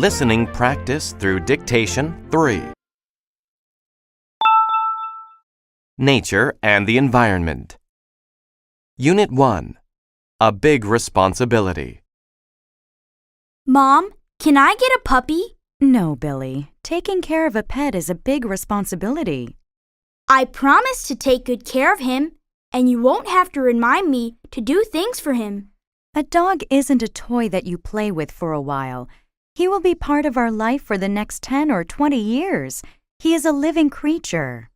Listening practice through dictation 3. Nature and the environment. Unit 1. A big responsibility. Mom, can I get a puppy? No, Billy. Taking care of a pet is a big responsibility. I promise to take good care of him, and you won't have to remind me to do things for him. A dog isn't a toy that you play with for a while. He will be part of our life for the next 10 or 20 years. He is a living creature.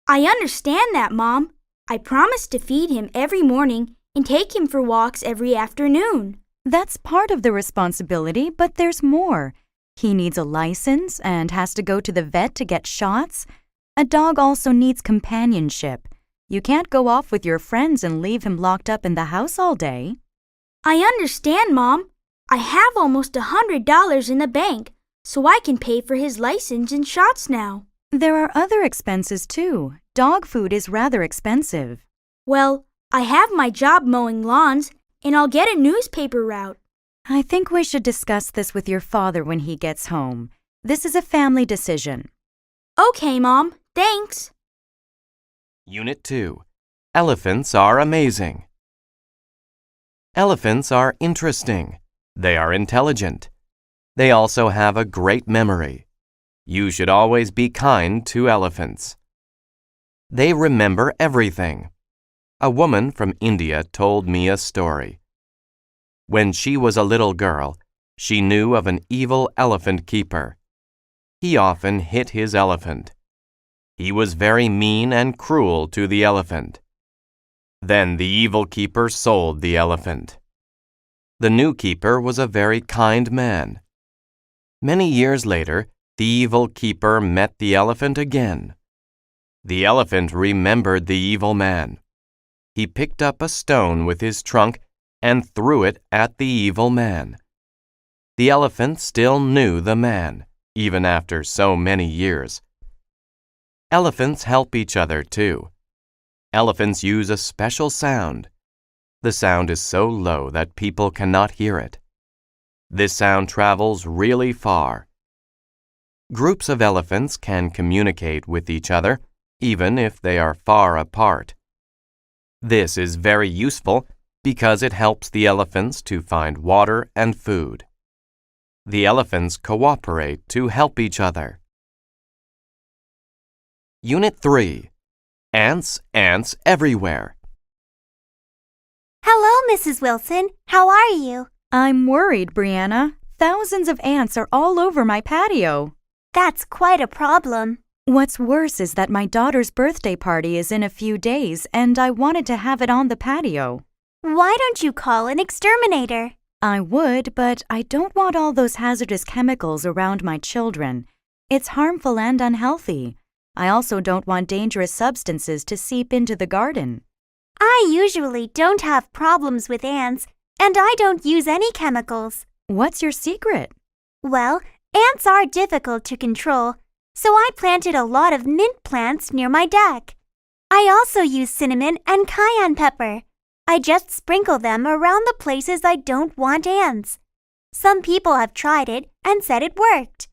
I understand that, Mom. I promise to feed him every morning and take him for walks every afternoon. That's part of the responsibility, but there's more. He needs a license and has to go to the vet to get shots. A dog also needs companionship. You can't go off with your friends and leave him locked up in the house all day. I understand, Mom. I have almost $100 in the bank, so I can pay for his license and shots now. There are other expenses too. Dog food is rather expensive. Well, I have my job mowing lawns, and I'll get a newspaper route. I think we should discuss this with your father when he gets home. This is a family decision. Okay, Mom. Thanks. Unit 2. Elephants are amazing. Elephants are interesting. They are intelligent. They also have a great memory. You should always be kind to elephants. They remember everything. A woman from India told me a story. When she was a little girl, she knew of an evil elephant keeper. He often hit his elephant. He was very mean and cruel to the elephant. Then the evil keeper sold the elephant. The new keeper was a very kind man. Many years later, the evil keeper met the elephant again. The elephant remembered the evil man. He picked up a stone with his trunk and threw it at the evil man. The elephant still knew the man, even after so many years. Elephants help each other too. Elephants use a special sound. The sound is so low that people cannot hear it. This sound travels really far. Groups of elephants can communicate with each other, even if they are far apart. This is very useful because it helps the elephants to find water and food. The elephants cooperate to help each other. Unit 3. Ants everywhere. Hello, Mrs. Wilson. How are you? I'm worried, Brianna. Thousands of ants are all over my patio. That's quite a problem. What's worse is that my daughter's birthday party is in a few days, and I wanted to have it on the patio. Why don't you call an exterminator? I would, but I don't want all those hazardous chemicals around my children. It's harmful and unhealthy. I also don't want dangerous substances to seep into the garden. I usually don't have problems with ants, and I don't use any chemicals. What's your secret? Well, ants are difficult to control, so I planted a lot of mint plants near my deck. I also use cinnamon and cayenne pepper. I just sprinkle them around the places I don't want ants. Some people have tried it and said it worked.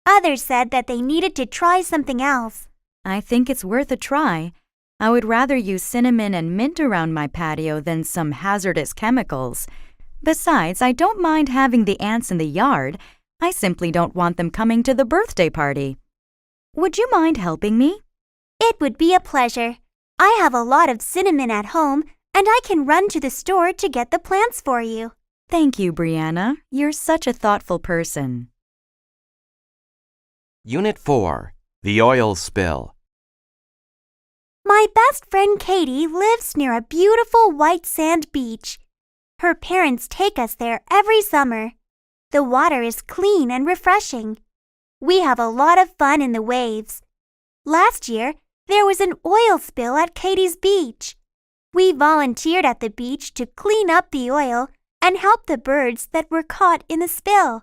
Others said that they needed to try something else. I think it's worth a try. I would rather use cinnamon and mint around my patio than some hazardous chemicals. Besides, I don't mind having the ants in the yard. I simply don't want them coming to the birthday party. Would you mind helping me? It would be a pleasure. I have a lot of cinnamon at home, and I can run to the store to get the plants for you. Thank you, Brianna. You're such a thoughtful person. Unit 4. The oil spill. My best friend Katie lives near a beautiful white sand beach. Her parents take us there every summer. The water is clean and refreshing. We have a lot of fun in the waves. Last year, there was an oil spill at Katie's beach. We volunteered at the beach to clean up the oil and help the birds that were caught in the spill.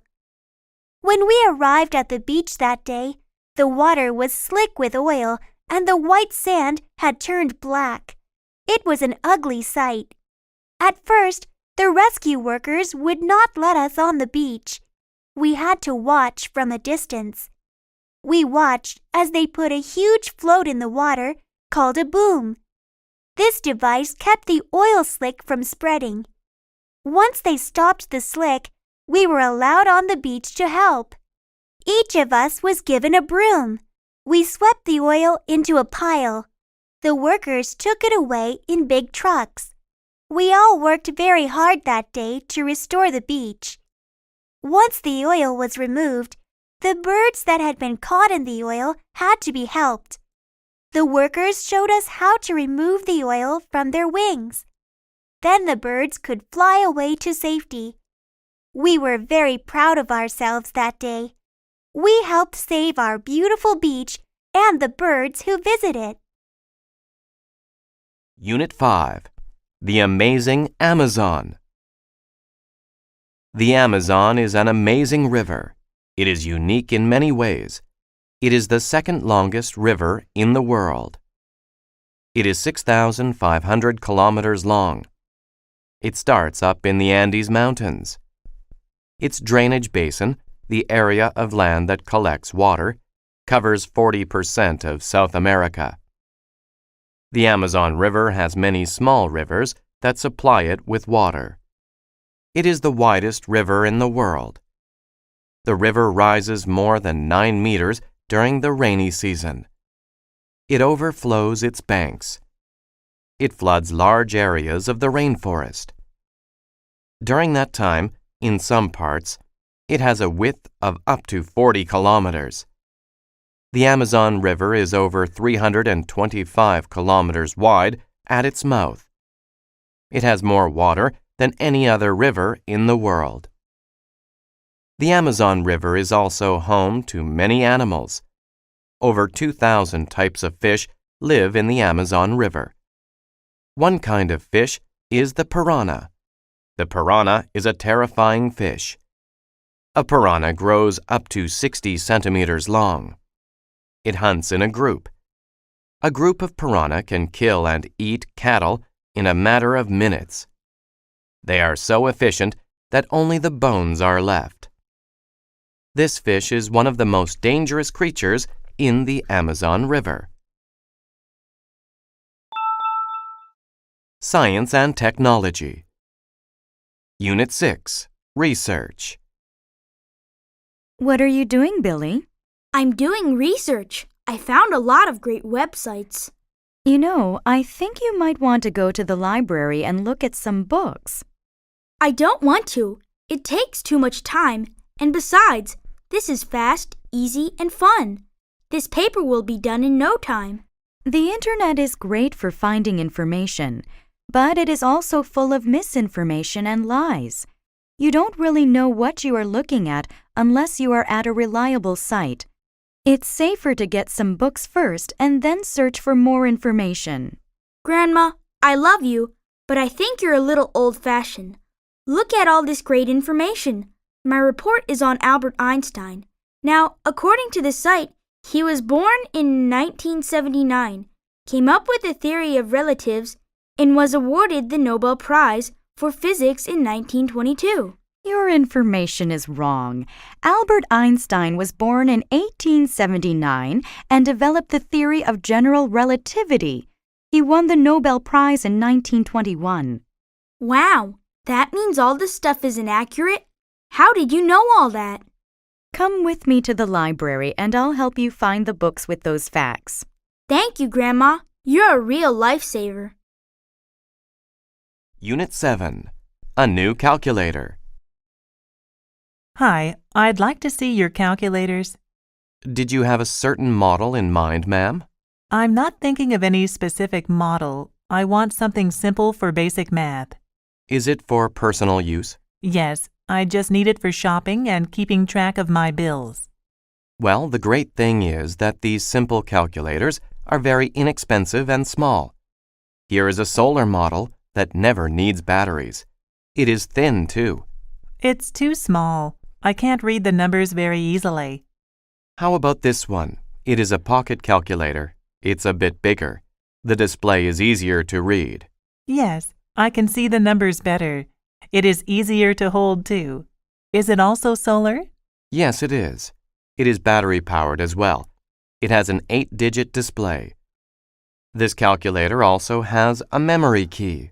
When we arrived at the beach that day, the water was slick with oil and the white sand had turned black. It was an ugly sight. At first, the rescue workers would not let us on the beach. We had to watch from a distance. We watched as they put a huge float in the water called a boom. This device kept the oil slick from spreading. Once they stopped the slick, we were allowed on the beach to help. Each of us was given a broom. We swept the oil into a pile. The workers took it away in big trucks. We all worked very hard that day to restore the beach. Once the oil was removed, the birds that had been caught in the oil had to be helped. The workers showed us how to remove the oil from their wings. Then the birds could fly away to safety. We were very proud of ourselves that day. We helped save our beautiful beach and the birds who visit it. Unit 5. The Amazing Amazon. The Amazon is an amazing river. It is unique in many ways. It is the second longest river in the world. It is 6,500 kilometers long. It starts up in the Andes Mountains. Its drainage basin, the area of land that collects water, covers 40% of South America. The Amazon River has many small rivers that supply it with water. It is the widest river in the world. The river rises more than 9 meters during the rainy season. It overflows its banks. It floods large areas of the rainforest. During that time, in some parts, it has a width of up to 40 kilometers. The Amazon River is over 325 kilometers wide at its mouth. It has more water than any other river in the world. The Amazon River is also home to many animals. Over 2,000 types of fish live in the Amazon River. One kind of fish is the piranha. The piranha is a terrifying fish. A piranha grows up to 60 centimeters long. It hunts in a group. A group of piranha can kill and eat cattle in a matter of minutes. They are so efficient that only the bones are left. This fish is one of the most dangerous creatures in the Amazon River. Science and Technology. Unit 6. Research. What are you doing, Billy? I'm doing research. I found a lot of great websites. You know, I think you might want to go to the library and look at some books. I don't want to. It takes too much time. And besides, this is fast, easy, and fun. This paper will be done in no time. The internet is great for finding information, but it is also full of misinformation and lies. You don't really know what you are looking at unless you are at a reliable site. It's safer to get some books first and then search for more information. Grandma, I love you, but I think you're a little old-fashioned. Look at all this great information. My report is on Albert Einstein. Now, according to the site, he was born in 1979, came up with the theory of relatives, and was awarded the Nobel Prize for Physics in 1922. Your information is wrong. Albert Einstein was born in 1879 and developed the theory of general relativity. He won the Nobel Prize in 1921. Wow, that means all this stuff is inaccurate? How did you know all that? Come with me to the library and I'll help you find the books with those facts. Thank you, Grandma. You're a real lifesaver. Unit 7. A New Calculator. Hi, I'd like to see your calculators. Did you have a certain model in mind, ma'am? I'm not thinking of any specific model. I want something simple for basic math. Is it for personal use? Yes, I just need it for shopping and keeping track of my bills. Well, the great thing is that these simple calculators are very inexpensive and small. Here is a solar model that never needs batteries. It is thin, too. It's too small. I can't read the numbers very easily. How about this one? It is a pocket calculator. It's a bit bigger. The display is easier to read. Yes, I can see the numbers better. It is easier to hold, too. Is it also solar? Yes, it is. It is battery-powered as well. It has an 8-digit display. This calculator also has a memory key.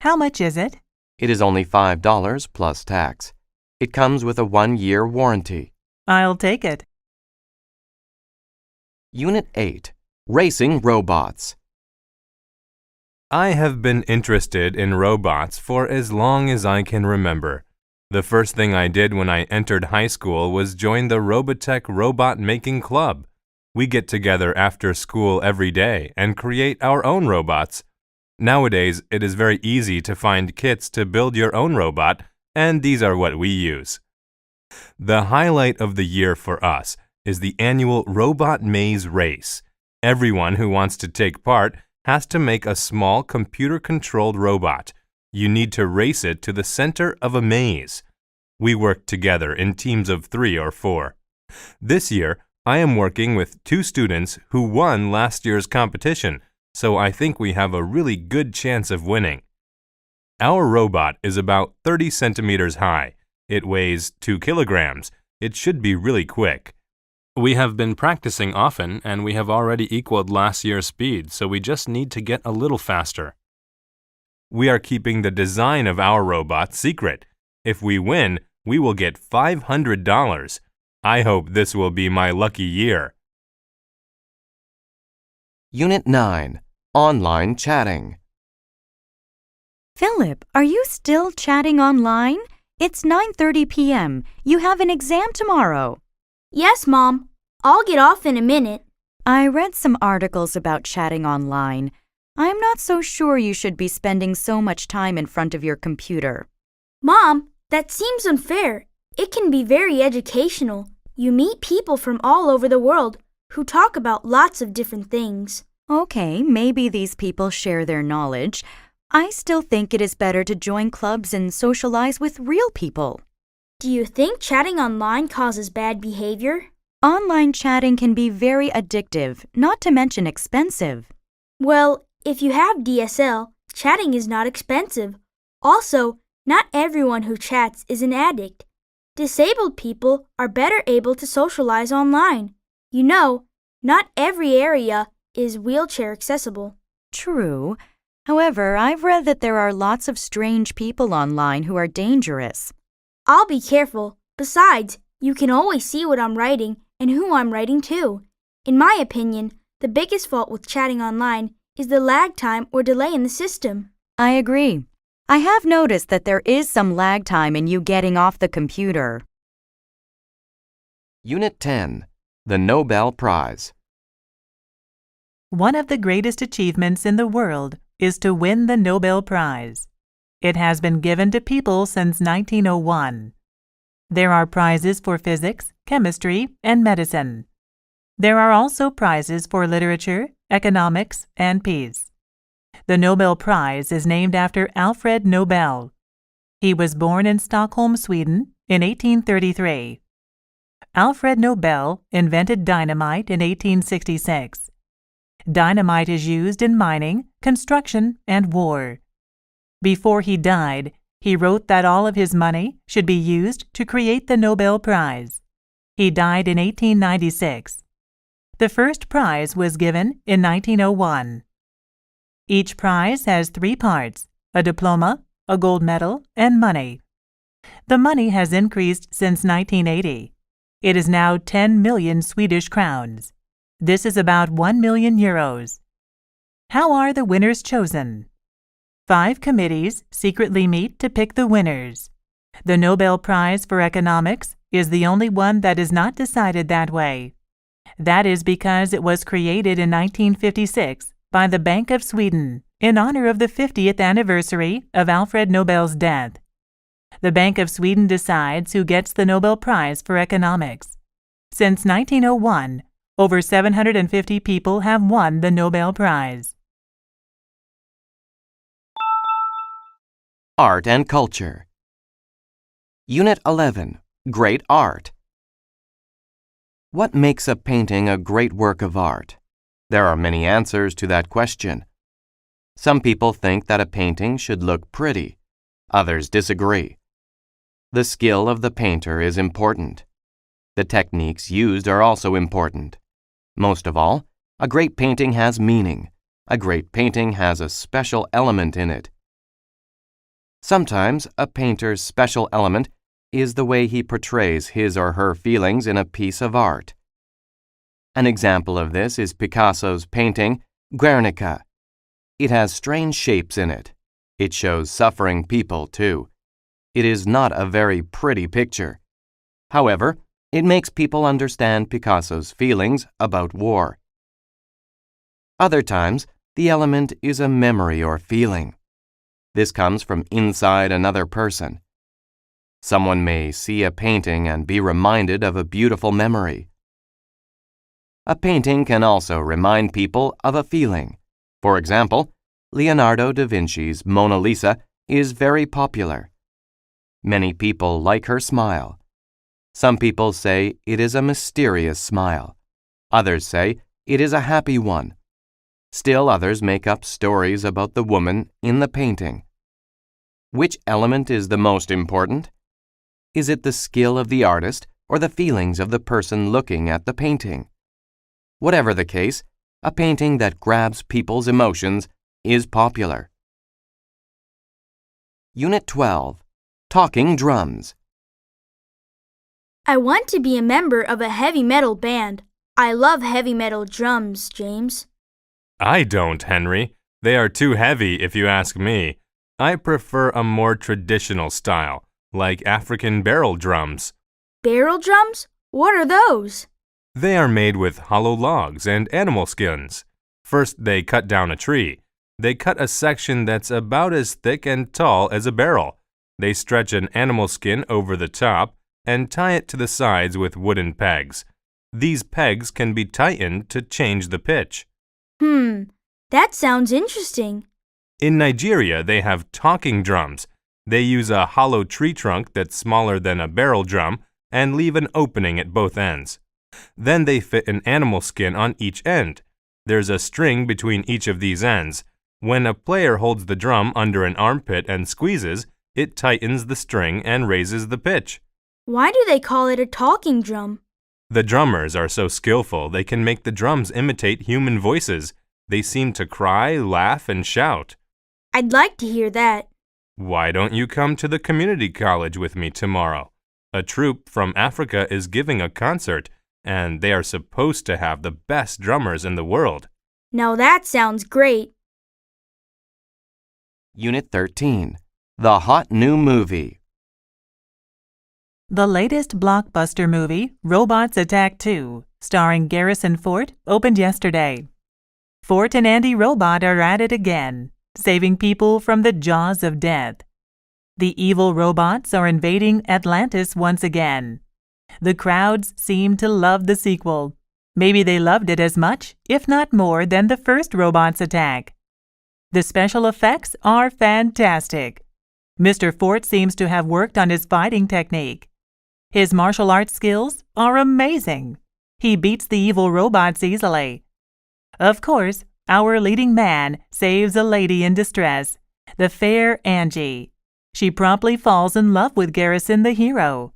How much is it? It is only $5 plus tax. It comes with a 1-year warranty. I'll take it. Unit 8. Racing Robots. I have been interested in robots for as long as I can remember. The first thing I did when I entered high school was join the Robotech Robot Making Club. We get together after school every day and create our own robots. Nowadays, it is very easy to find kits to build your own robot, and these are what we use. The highlight of the year for us is the annual Robot Maze Race. Everyone who wants to take part has to make a small computer-controlled robot. You need to race it to the center of a maze. We work together in teams of 3 or 4. This year, I am working with 2 students who won last year's competition, so I think we have a really good chance of winning. Our robot is about 30 centimeters high. It weighs 2 kilograms. It should be really quick. We have been practicing often, and we have already equaled last year's speed, so we just need to get a little faster. We are keeping the design of our robot secret. If we win, we will get $500. I hope this will be my lucky year. Unit 9. Online Chatting. Philip, are you still chatting online? It's 9:30 p.m. You have an exam tomorrow. Yes, Mom. I'll get off in a minute. I read some articles about chatting online. I'm not so sure you should be spending so much time in front of your computer. Mom, that seems unfair. It can be very educational. You meet people from all over the world who talk about lots of different things. Okay, maybe these people share their knowledge. I still think it is better to join clubs and socialize with real people. Do you think chatting online causes bad behavior? Online chatting can be very addictive, not to mention expensive. Well, if you have DSL, chatting is not expensive. Also, not everyone who chats is an addict. Disabled people are better able to socialize online. You know, not every area is wheelchair accessible. True. However, I've read that there are lots of strange people online who are dangerous. I'll be careful. Besides, you can always see what I'm writing and who I'm writing to. In my opinion, the biggest fault with chatting online is the lag time or delay in the system. I agree. I have noticed that there is some lag time in you getting off the computer. Unit 10. The Nobel Prize. One of the greatest achievements in the world is to win the Nobel Prize. It has been given to people since 1901. There are prizes for physics, chemistry, and medicine. There are also prizes for literature, economics, and peace. The Nobel Prize is named after Alfred Nobel. He was born in Stockholm, Sweden, in 1833. Alfred Nobel invented dynamite in 1866. Dynamite is used in mining, construction, and war. Before he died, he wrote that all of his money should be used to create the Nobel Prize. He died in 1896. The first prize was given in 1901. Each prize has 3 parts: a diploma, a gold medal, and money. The money has increased since 1980. It is now 10 million Swedish crowns. This is about 1 million euros. How are the winners chosen? 5 committees secretly meet to pick the winners. The Nobel Prize for Economics is the only one that is not decided that way. That is because it was created in 1956 by the Bank of Sweden in honor of the 50th anniversary of Alfred Nobel's death. The Bank of Sweden decides who gets the Nobel Prize for Economics. Since 1901, over 750 people have won the Nobel Prize. Art and Culture. Unit 11. Great Art. What makes a painting a great work of art? There are many answers to that question. Some people think that a painting should look pretty. Others disagree. The skill of the painter is important. The techniques used are also important. Most of all, a great painting has meaning. A great painting has a special element in it. Sometimes a painter's special element is the way he portrays his or her feelings in a piece of art. An example of this is Picasso's painting, Guernica. It has strange shapes in it. It shows suffering people, too. It is not a very pretty picture. However, it makes people understand Picasso's feelings about war. Other times, the element is a memory or feeling. This comes from inside another person. Someone may see a painting and be reminded of a beautiful memory. A painting can also remind people of a feeling. For example, Leonardo da Vinci's Mona Lisa is very popular. Many people like her smile. Some people say it is a mysterious smile. Others say it is a happy one. Still others make up stories about the woman in the painting. Which element is the most important? Is it the skill of the artist or the feelings of the person looking at the painting? Whatever the case, a painting that grabs people's emotions is popular. Unit 12. Talking Drums. I want to be a member of a heavy metal band. I love heavy metal drums, James. I don't, Henry. They are too heavy if you ask me. I prefer a more traditional style, like African barrel drums. Barrel drums? What are those? They are made with hollow logs and animal skins. First, they cut down a tree. They cut a section that's about as thick and tall as a barrel. They stretch an animal skin over the top and tie it to the sides with wooden pegs. These pegs can be tightened to change the pitch. That sounds interesting. In Nigeria, they have talking drums. They use a hollow tree trunk that's smaller than a barrel drum and leave an opening at both ends. Then they fit an animal skin on each end. There's a string between each of these ends. When a player holds the drum under an armpit and squeezes, it tightens the string and raises the pitch. Why do they call it a talking drum? The drummers are so skillful they can make the drums imitate human voices. They seem to cry, laugh, and shout. I'd like to hear that. Why don't you come to the community college with me tomorrow? A troupe from Africa is giving a concert, and they are supposed to have the best drummers in the world. Now that sounds great. Unit 13. The Hot New Movie. The latest blockbuster movie, Robots Attack 2, starring Garrison Fort, opened yesterday. Fort and Andy Robot are at it again, saving people from the jaws of death. The evil robots are invading Atlantis once again. The crowds seem to love the sequel. Maybe they loved it as much, if not more, than the first Robots Attack. The special effects are fantastic. Mr. Fort seems to have worked on his fighting technique. His martial arts skills are amazing. He beats the evil robots easily. Of course, our leading man saves a lady in distress, the fair Angie. She promptly falls in love with Garrison the hero.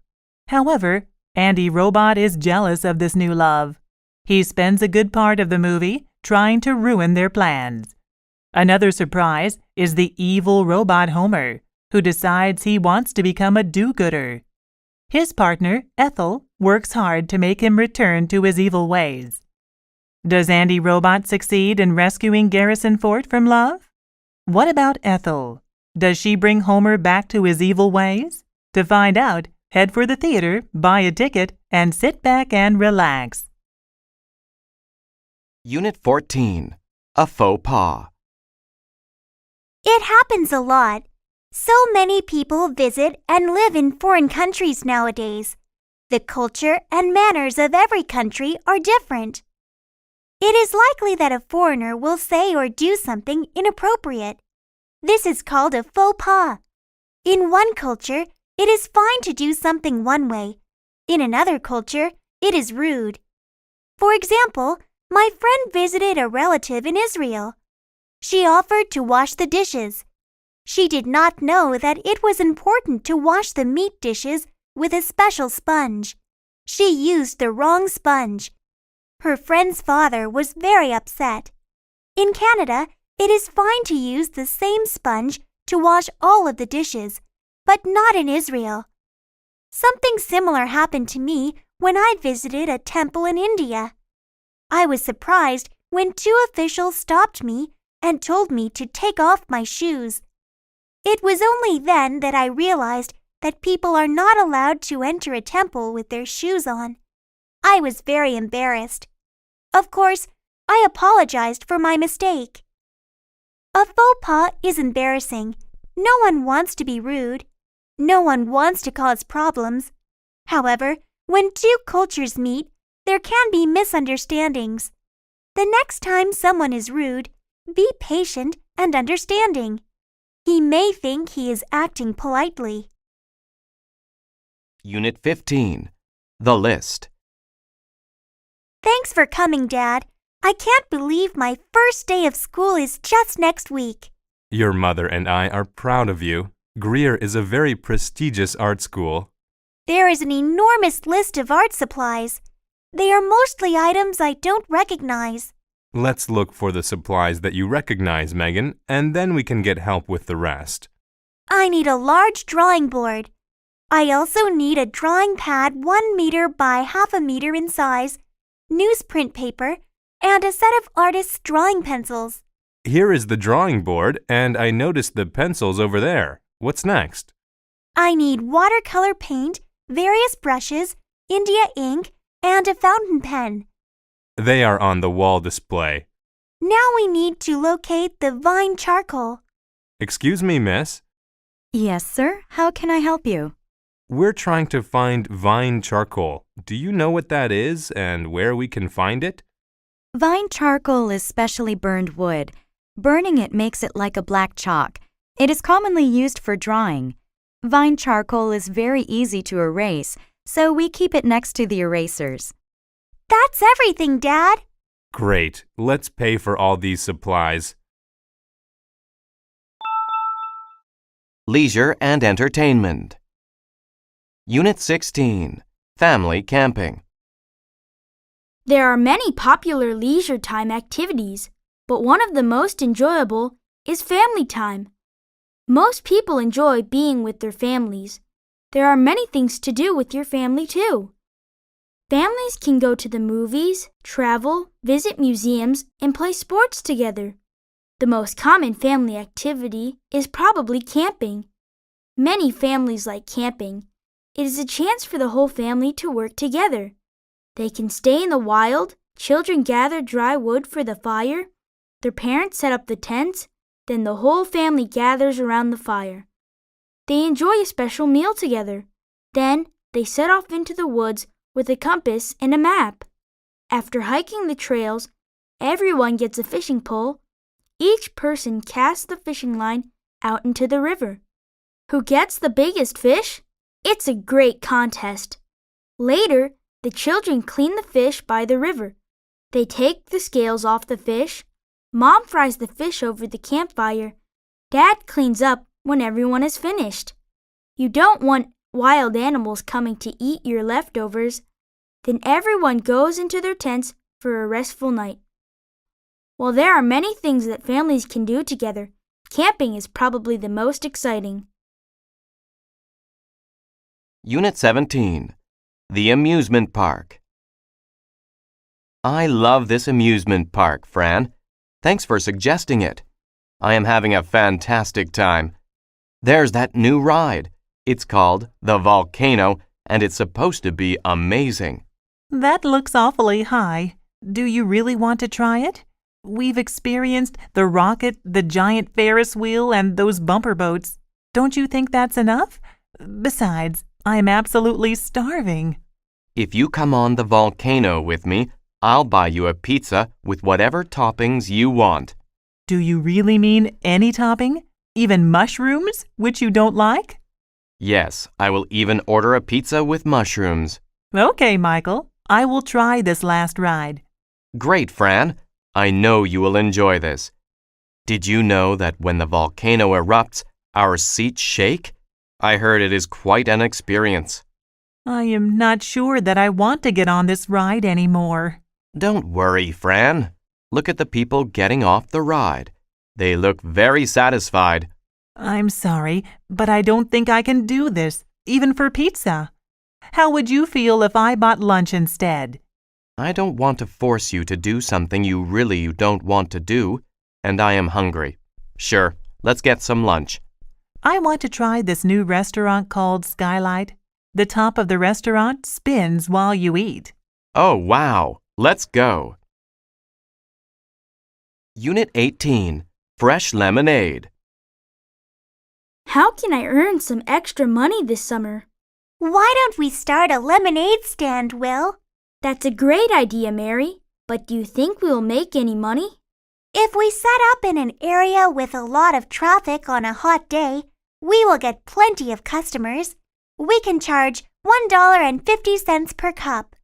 However, Andy Robot is jealous of this new love. He spends a good part of the movie trying to ruin their plans. Another surprise is the evil robot Homer, who decides he wants to become a do-gooder. His partner, Ethel, works hard to make him return to his evil ways. Does Andy Robot succeed in rescuing Garrison Fort from love? What about Ethel? Does she bring Homer back to his evil ways? To find out, head for the theater, buy a ticket, and sit back and relax. Unit 14. A Faux Pas. It happens a lot. So many people visit and live in foreign countries nowadays. The culture and manners of every country are different. It is likely that a foreigner will say or do something inappropriate. This is called a faux pas. In one culture, it is fine to do something one way. In another culture, it is rude. For example, my friend visited a relative in Israel. She offered to wash the dishes. She did not know that it was important to wash the meat dishes with a special sponge. She used the wrong sponge. Her friend's father was very upset. In Canada, it is fine to use the same sponge to wash all of the dishes, but not in Israel. Something similar happened to me when I visited a temple in India. I was surprised when two officials stopped me and told me to take off my shoes. It was only then that I realized that people are not allowed to enter a temple with their shoes on. I was very embarrassed. Of course, I apologized for my mistake. A faux pas is embarrassing. No one wants to be rude. No one wants to cause problems. However, when two cultures meet, there can be misunderstandings. The next time someone is rude, be patient and understanding. He may think he is acting politely. Unit 15. The List. Thanks for coming, Dad. I can't believe my first day of school is just next week. Your mother and I are proud of you. Greer is a very prestigious art school. There is an enormous list of art supplies. They are mostly items I don't recognize. Let's look for the supplies that you recognize, Megan, and then we can get help with the rest. I need a large drawing board. I also need a drawing pad 1 meter by half a meter in size, newsprint paper, and a set of artist's drawing pencils. Here is the drawing board, and I noticed the pencils over there. What's next? I need watercolor paint, various brushes, India ink, and a fountain pen. They are on the wall display. Now we need to locate the vine charcoal. Excuse me, miss. Yes, sir. How can I help you? We're trying to find vine charcoal. Do you know what that is and where we can find it? Vine charcoal is specially burned wood. Burning it makes it like a black chalk. It is commonly used for drawing. Vine charcoal is very easy to erase, so we keep it next to the erasers. That's everything, Dad. Great. Let's pay for all these supplies. Leisure and Entertainment. Unit 16. Family Camping. There are many popular leisure time activities, but one of the most enjoyable is family time. Most people enjoy being with their families. There are many things to do with your family, too. Families can go to the movies, travel, visit museums, and play sports together. The most common family activity is probably camping. Many families like camping. It is a chance for the whole family to work together. They can stay in the wild, children gather dry wood for the fire, their parents set up the tents, then the whole family gathers around the fire. They enjoy a special meal together. Then they set off into the woods with a compass and a map. After hiking the trails, everyone gets a fishing pole. Each person casts the fishing line out into the river. Who gets the biggest fish? It's a great contest. Later, the children clean the fish by the river. They take the scales off the fish. Mom fries the fish over the campfire. Dad cleans up when everyone is finished. You don't want wild animals coming to eat your leftovers. Then everyone goes into their tents for a restful night. While there are many things that families can do together, camping is probably the most exciting. Unit 17. The Amusement Park. I love this amusement park, Fran. Thanks for suggesting it. I am having a fantastic time. There's that new ride. It's called the Volcano, and it's supposed to be amazing. That looks awfully high. Do you really want to try it? We've experienced the rocket, the giant Ferris wheel, and those bumper boats. Don't you think that's enough? Besides, I'm absolutely starving. If you come on the volcano with me, I'll buy you a pizza with whatever toppings you want. Do you really mean any topping? Even mushrooms, which you don't like? Yes, I will even order a pizza with mushrooms. Okay, Michael. I will try this last ride. Great, Fran. I know you will enjoy this. Did you know that when the volcano erupts, our seats shake? I heard it is quite an experience. I am not sure that I want to get on this ride anymore. Don't worry, Fran. Look at the people getting off the ride. They look very satisfied. I'm sorry, but I don't think I can do this, even for pizza. How would you feel if I bought lunch instead? I don't want to force you to do something you really don't want to do, and I am hungry. Sure, let's get some lunch. I want to try this new restaurant called Skylight. The top of the restaurant spins while you eat. Oh, wow. Let's go. Unit 18, Fresh Lemonade. How can I earn some extra money this summer? Why don't we start a lemonade stand, Will? That's a great idea, Mary. But do you think we will make any money? If we set up in an area with a lot of traffic on a hot day, we will get plenty of customers. We can charge $1.50 per cup.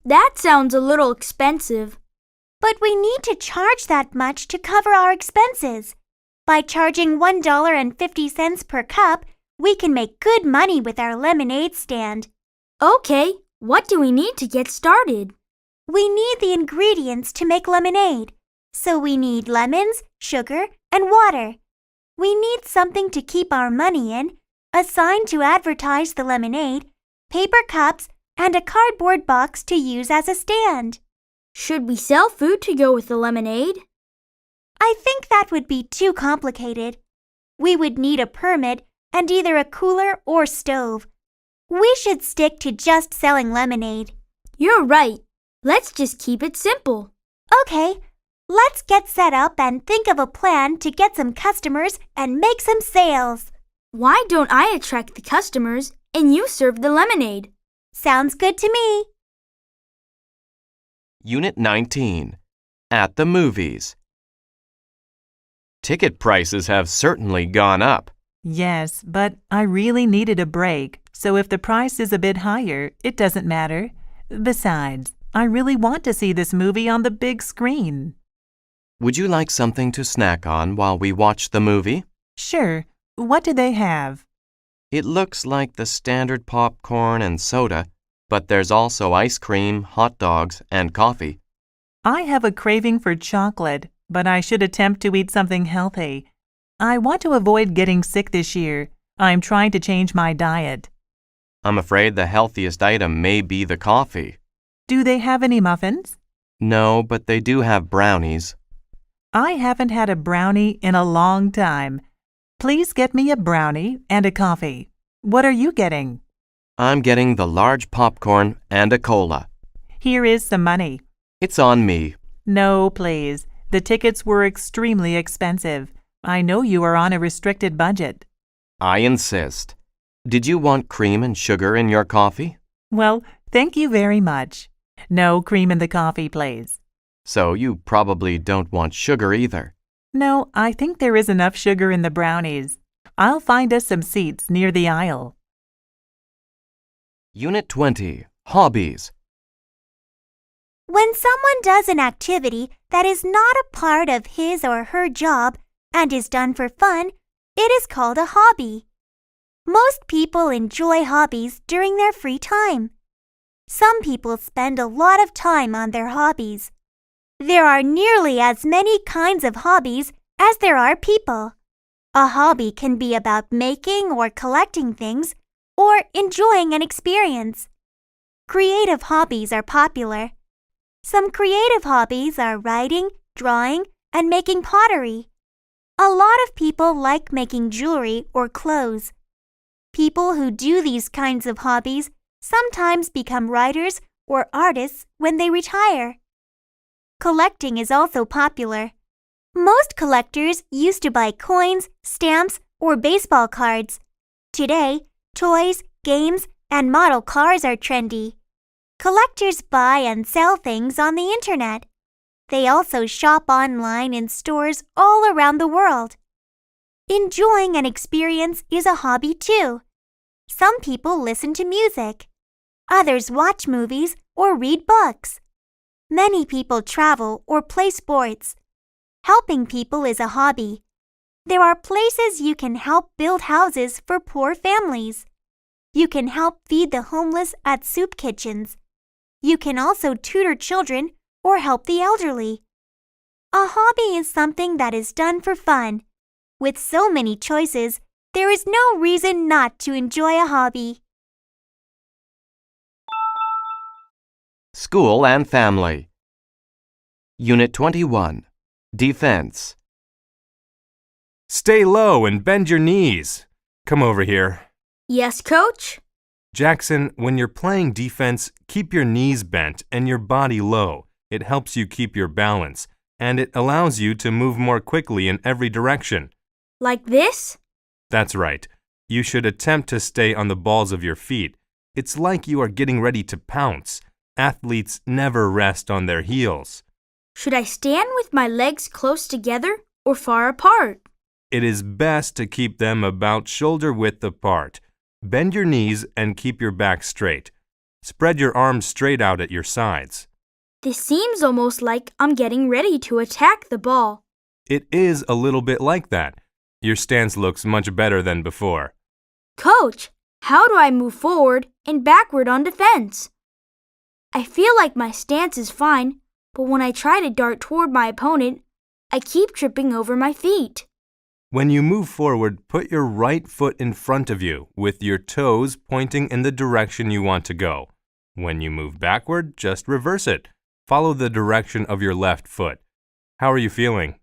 That sounds a little expensive. But we need to charge that much to cover our expenses. By charging $1.50 per cup, we can make good money with our lemonade stand. Okay, what do we need to get started? We need the ingredients to make lemonade. So we need lemons, sugar, and water. We need something to keep our money in, a sign to advertise the lemonade, paper cups, and a cardboard box to use as a stand. Should we sell food to go with the lemonade? I think that would be too complicated. We would need a permit and either a cooler or stove. We should stick to just selling lemonade. You're right. Let's just keep it simple. Okay, let's get set up and think of a plan to get some customers and make some sales. Why don't I attract the customers and you serve the lemonade? Sounds good to me. Unit 19, At the Movies. Ticket prices have certainly gone up. Yes, but I really needed a break, so if the price is a bit higher, it doesn't matter. Besides, I really want to see this movie on the big screen. Would you like something to snack on while we watch the movie? Sure. What do they have? It looks like the standard popcorn and soda, but there's also ice cream, hot dogs, and coffee. I have a craving for chocolate, but I should attempt to eat something healthy. I want to avoid getting sick this year. I'm trying to change my diet. I'm afraid the healthiest item may be the coffee. Do they have any muffins? No, but they do have brownies. I haven't had a brownie in a long time. Please get me a brownie and a coffee. What are you getting? I'm getting the large popcorn and a cola. Here is some money. It's on me. No, please. The tickets were extremely expensive. I know you are on a restricted budget. I insist. Did you want cream and sugar in your coffee? Well, thank you very much. No cream in the coffee, please. So you probably don't want sugar either. No, I think there is enough sugar in the brownies. I'll find us some seats near the aisle. Unit 20, Hobbies. When someone does an activity that is not a part of his or her job and is done for fun, it is called a hobby. Most people enjoy hobbies during their free time. Some people spend a lot of time on their hobbies. There are nearly as many kinds of hobbies as there are people. A hobby can be about making or collecting things or enjoying an experience. Creative hobbies are popular. Some creative hobbies are writing, drawing, and making pottery. A lot of people like making jewelry or clothes. People who do these kinds of hobbies sometimes become writers or artists when they retire. Collecting is also popular. Most collectors used to buy coins, stamps, or baseball cards. Today, toys, games, and model cars are trendy. Collectors buy and sell things on the internet. They also shop online in stores all around the world. Enjoying an experience is a hobby too. Some people listen to music. Others watch movies or read books. Many people travel or play sports. Helping people is a hobby. There are places you can help build houses for poor families. You can help feed the homeless at soup kitchens. You can also tutor children or help the elderly. A hobby is something that is done for fun. With so many choices, there is no reason not to enjoy a hobby. School and Family. Unit 21. Defense. Stay low and bend your knees. Come over here. Yes, Coach? Jackson, when you're playing defense, keep your knees bent and your body low. It helps you keep your balance, and it allows you to move more quickly in every direction. Like this? That's right. You should attempt to stay on the balls of your feet. It's like you are getting ready to pounce. Athletes never rest on their heels. Should I stand with my legs close together or far apart? It is best to keep them about shoulder width apart. Bend your knees and keep your back straight. Spread your arms straight out at your sides. This seems almost like I'm getting ready to attack the ball. It is a little bit like that. Your stance looks much better than before. Coach, how do I move forward and backward on defense? I feel like my stance is fine, but when I try to dart toward my opponent, I keep tripping over my feet. When you move forward, put your right foot in front of you, with your toes pointing in the direction you want to go. When you move backward, just reverse it. Follow the direction of your left foot. How are you feeling?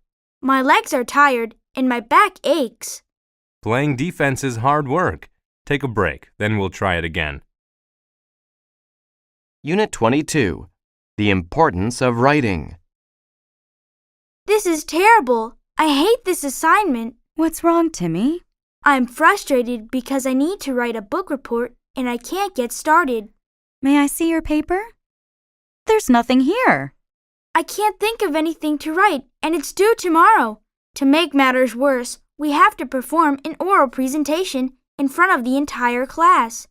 My legs are tired and my back aches. Playing defense is hard work. Take a break, then we'll try it again. Unit 22. The Importance of Writing. This is terrible. I hate this assignment. What's wrong, Timmy? I'm frustrated because I need to write a book report and I can't get started. May I see your paper? There's nothing here. I can't think of anything to write and it's due tomorrow. To make matters worse, we have to perform an oral presentation in front of the entire class.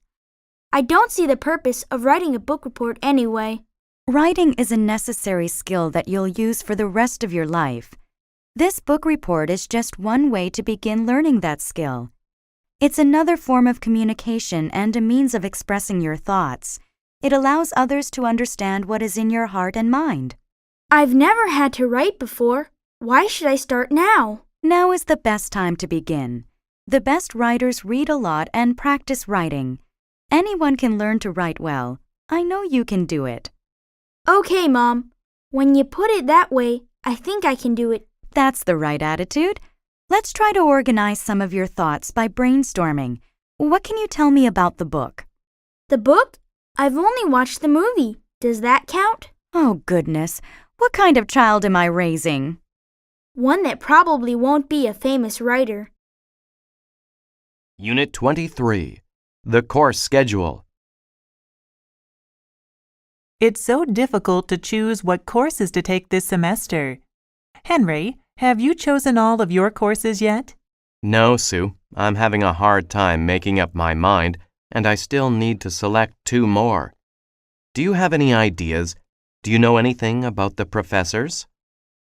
I don't see the purpose of writing a book report anyway. Writing is a necessary skill that you'll use for the rest of your life. This book report is just one way to begin learning that skill. It's another form of communication and a means of expressing your thoughts. It allows others to understand what is in your heart and mind. I've never had to write before. Why should I start now? Now is the best time to begin. The best writers read a lot and practice writing. Anyone can learn to write well. I know you can do it. Okay, Mom. When you put it that way, I think I can do it. That's the right attitude. Let's try to organize some of your thoughts by brainstorming. What can you tell me about the book? The book? I've only watched the movie. Does that count? Oh, goodness. What kind of child am I raising? One that probably won't be a famous writer. Unit 23. The Course Schedule. It's so difficult to choose what courses to take this semester. Henry, have you chosen all of your courses yet? No, Sue. I'm having a hard time making up my mind, and I still need to select 2 more. Do you have any ideas? Do you know anything about the professors?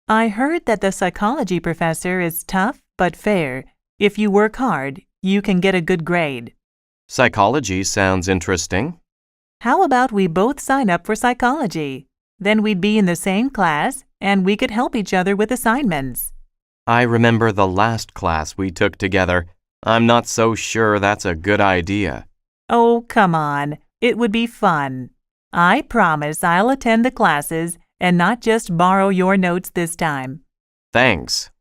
I heard that the psychology professor is tough but fair. If you work hard, you can get a good grade. Psychology sounds interesting. How about we both sign up for psychology? Then we'd be in the same class and we could help each other with assignments. I remember the last class we took together. I'm not so sure that's a good idea. Oh, come on. It would be fun. I promise I'll attend the classes and not just borrow your notes this time. Thanks.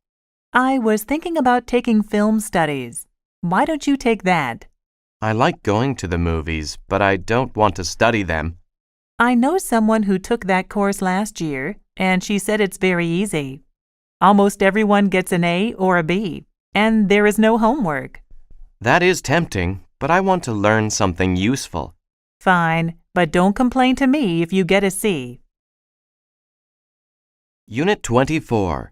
I was thinking about taking film studies. Why don't you take that? I like going to the movies, but I don't want to study them. I know someone who took that course last year, and she said it's very easy. Almost everyone gets an A or a B, and there is no homework. That is tempting, but I want to learn something useful. Fine, but don't complain to me if you get a C. Unit 24.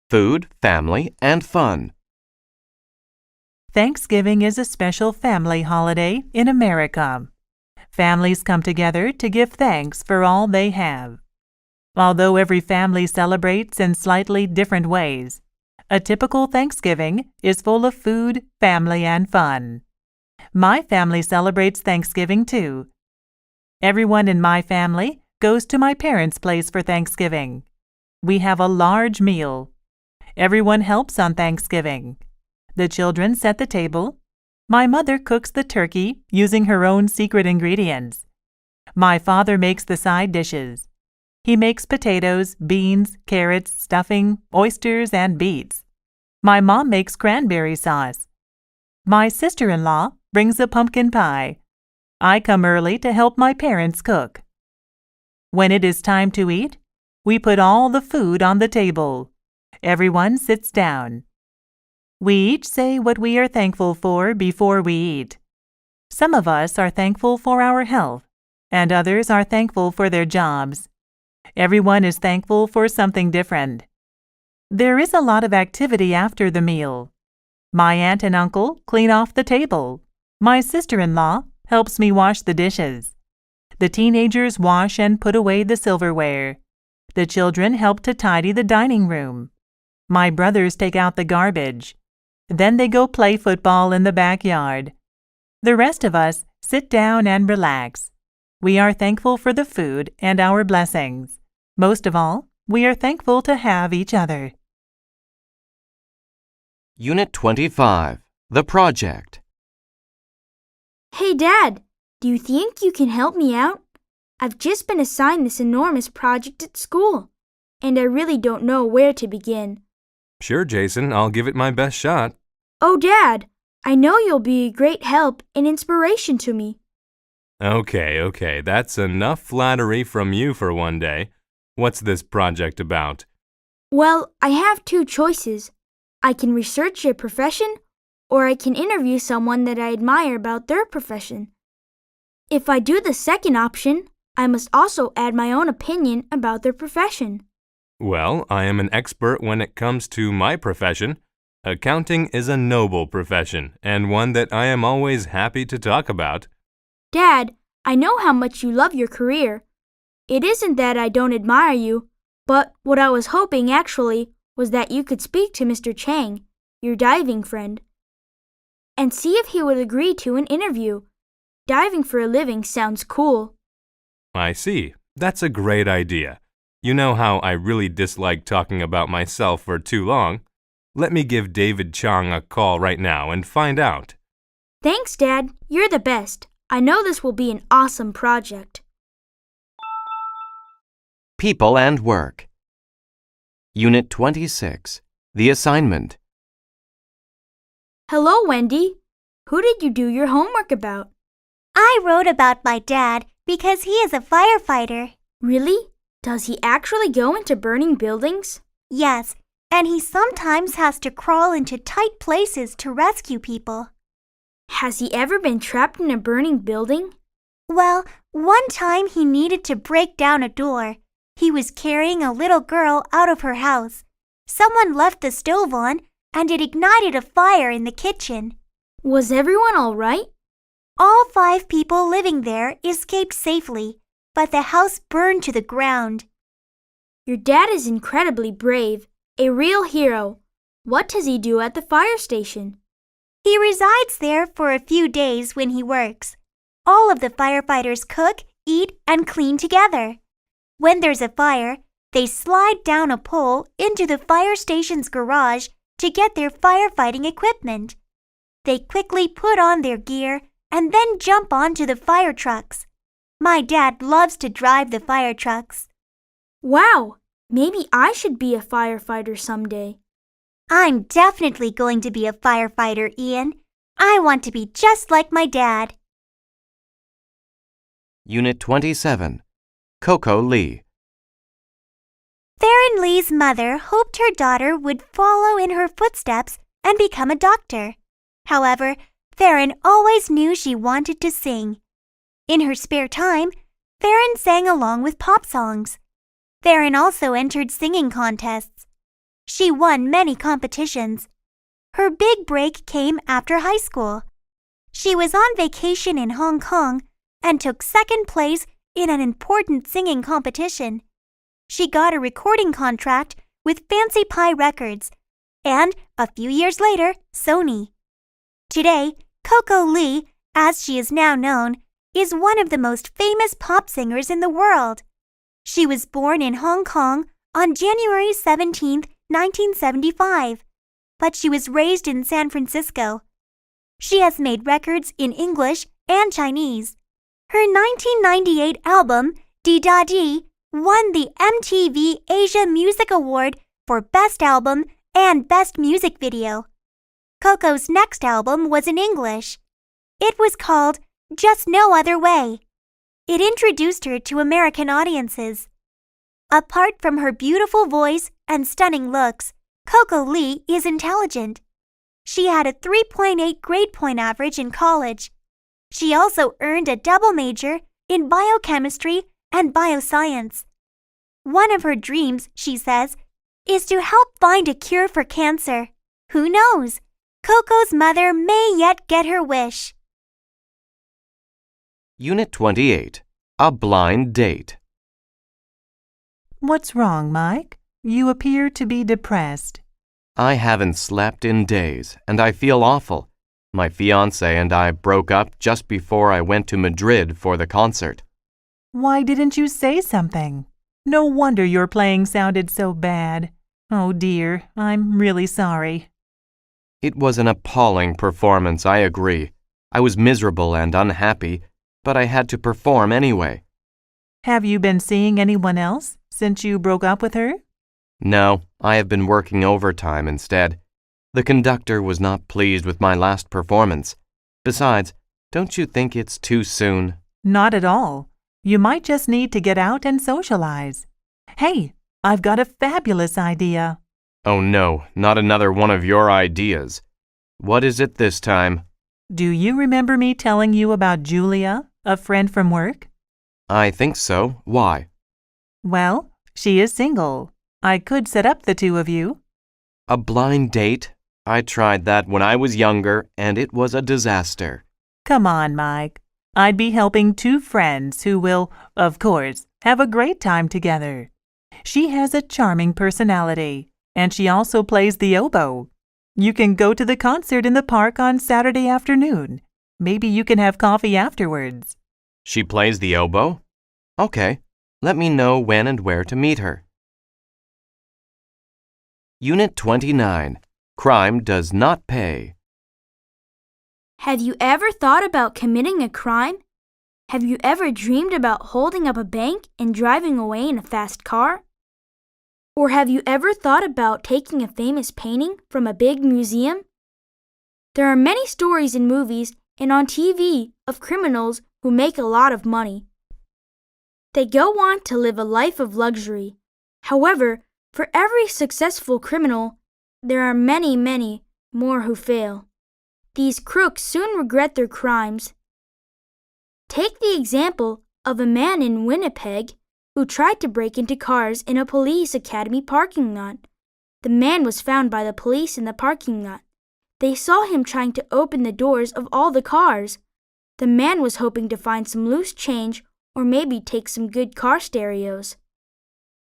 Food, Family, and Fun. Thanksgiving is a special family holiday in America. Families come together to give thanks for all they have. Although every family celebrates in slightly different ways, a typical Thanksgiving is full of food, family, and fun. My family celebrates Thanksgiving too. Everyone in my family goes to my parents' place for Thanksgiving. We have a large meal. Everyone helps on Thanksgiving. The children set the table. My mother cooks the turkey using her own secret ingredients. My father makes the side dishes. He makes potatoes, beans, carrots, stuffing, oysters, and beets. My mom makes cranberry sauce. My sister-in-law brings a pumpkin pie. I come early to help my parents cook. When it is time to eat, we put all the food on the table. Everyone sits down. We each say what we are thankful for before we eat. Some of us are thankful for our health, and others are thankful for their jobs. Everyone is thankful for something different. There is a lot of activity after the meal. My aunt and uncle clean off the table. My sister-in-law helps me wash the dishes. The teenagers wash and put away the silverware. The children help to tidy the dining room. My brothers take out the garbage. Then they go play football in the backyard. The rest of us sit down and relax. We are thankful for the food and our blessings. Most of all, we are thankful to have each other. Unit 25, The Project. Hey, Dad, do you think you can help me out? I've just been assigned this enormous project at school, and I really don't know where to begin. Sure, Jason, I'll give it my best shot. Oh, Dad, I know you'll be a great help and inspiration to me. Okay, that's enough flattery from you for one day. What's this project about? Well, I have two choices. I can research a profession, or I can interview someone that I admire about their profession. If I do the second option, I must also add my own opinion about their profession. Well, I am an expert when it comes to my profession. Accounting is a noble profession, and one that I am always happy to talk about. Dad, I know how much you love your career. It isn't that I don't admire you, but what I was hoping actually was that you could speak to Mr. Chang, your diving friend, and see if he would agree to an interview. Diving for a living sounds cool. I see. That's a great idea. You know how I really dislike talking about myself for too long. Let me give David Chang a call right now and find out. Thanks, Dad. You're the best. I know this will be an awesome project. People and Work. Unit 26, The Assignment. Hello, Wendy. Who did you do your homework about? I wrote about my dad because he is a firefighter. Really? Does he actually go into burning buildings? Yes, and he sometimes has to crawl into tight places to rescue people. Has he ever been trapped in a burning building? Well, one time he needed to break down a door. He was carrying a little girl out of her house. Someone left the stove on, and it ignited a fire in the kitchen. Was everyone all right? All 5 people living there escaped safely, but the house burned to the ground. Your dad is incredibly brave, a real hero. What does he do at the fire station? He resides there for a few days when he works. All of the firefighters cook, eat, and clean together. When there's a fire, they slide down a pole into the fire station's garage to get their firefighting equipment. They quickly put on their gear and then jump onto the fire trucks. My dad loves to drive the fire trucks. Wow! Maybe I should be a firefighter someday. I'm definitely going to be a firefighter, Ian. I want to be just like my dad. Unit 27, Coco Lee. Theron Lee's mother hoped her daughter would follow in her footsteps and become a doctor. However, Theron always knew she wanted to sing. In her spare time, Theron sang along with pop songs. Theron also entered singing contests. She won many competitions. Her big break came after high school. She was on vacation in Hong Kong and took second place in an important singing competition. She got a recording contract with Fancy Pie Records and, a few years later, Sony. Today, Coco Lee as she is now known, is one of the most famous pop singers in the world. She was born in Hong Kong on January 17, 1975, but she was raised in San Francisco. She has made records in English and Chinese. Her 1998 album, Di Da Di, won the MTV Asia Music Award for Best Album and Best Music Video. Coco's next album was in English. It was called Just No Other Way. It introduced her to American audiences. Apart from her beautiful voice and stunning looks, Coco Lee is intelligent. She had a 3.8 grade point average in college. She also earned a double major in biochemistry and bioscience. One of her dreams, she says, is to help find a cure for cancer. Who knows? Coco's mother may yet get her wish. Unit 28. A blind date. What's wrong, Mike? You appear to be depressed. I haven't slept in days, and I feel awful. My fiancé and I broke up just before I went to Madrid for the concert. Why didn't you say something? No wonder your playing sounded so bad. Oh dear, I'm really sorry. It was an appalling performance, I agree. I was miserable and unhappy, but I had to perform anyway. Have you been seeing anyone else since you broke up with her? No, I have been working overtime instead. The conductor was not pleased with my last performance. Besides, don't you think it's too soon? Not at all. You might just need to get out and socialize. Hey, I've got a fabulous idea. Oh no, not another one of your ideas. What is it this time? Do you remember me telling you about Julia, a friend from work? I think so. Why? Well, she is single. I could set up the two of you. A blind date? I tried that when I was younger, and it was a disaster. Come on, Mike. I'd be helping two friends who will, of course, have a great time together. She has a charming personality, and she also plays the oboe. You can go to the concert in the park on Saturday afternoon. Maybe you can have coffee afterwards. She plays the oboe? Okay. Let me know when and where to meet her. Unit 29. Crime does not pay. Have you ever thought about committing a crime? Have you ever dreamed about holding up a bank and driving away in a fast car? Or have you ever thought about taking a famous painting from a big museum? There are many stories in movies and on TV of criminals who make a lot of money. They go on to live a life of luxury. However, for every successful criminal, there are many, many more who fail. These crooks soon regret their crimes. Take the example of a man in Winnipeg who tried to break into cars in a police academy parking lot. The man was found by the police in the parking lot. They saw him trying to open the doors of all the cars. The man was hoping to find some loose change or maybe take some good car stereos.